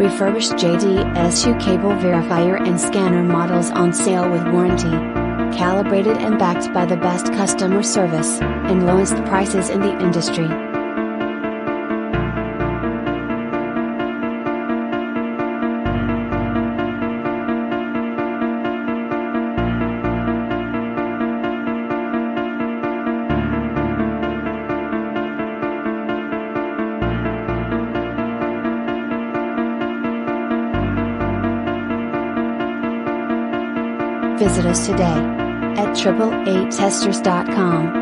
Refurbished JDSU cable verifier and scanner models on sale with warranty. Calibrated and backed by the best customer service, and lowest prices in the industry. Visit us today at AAAATesters.com.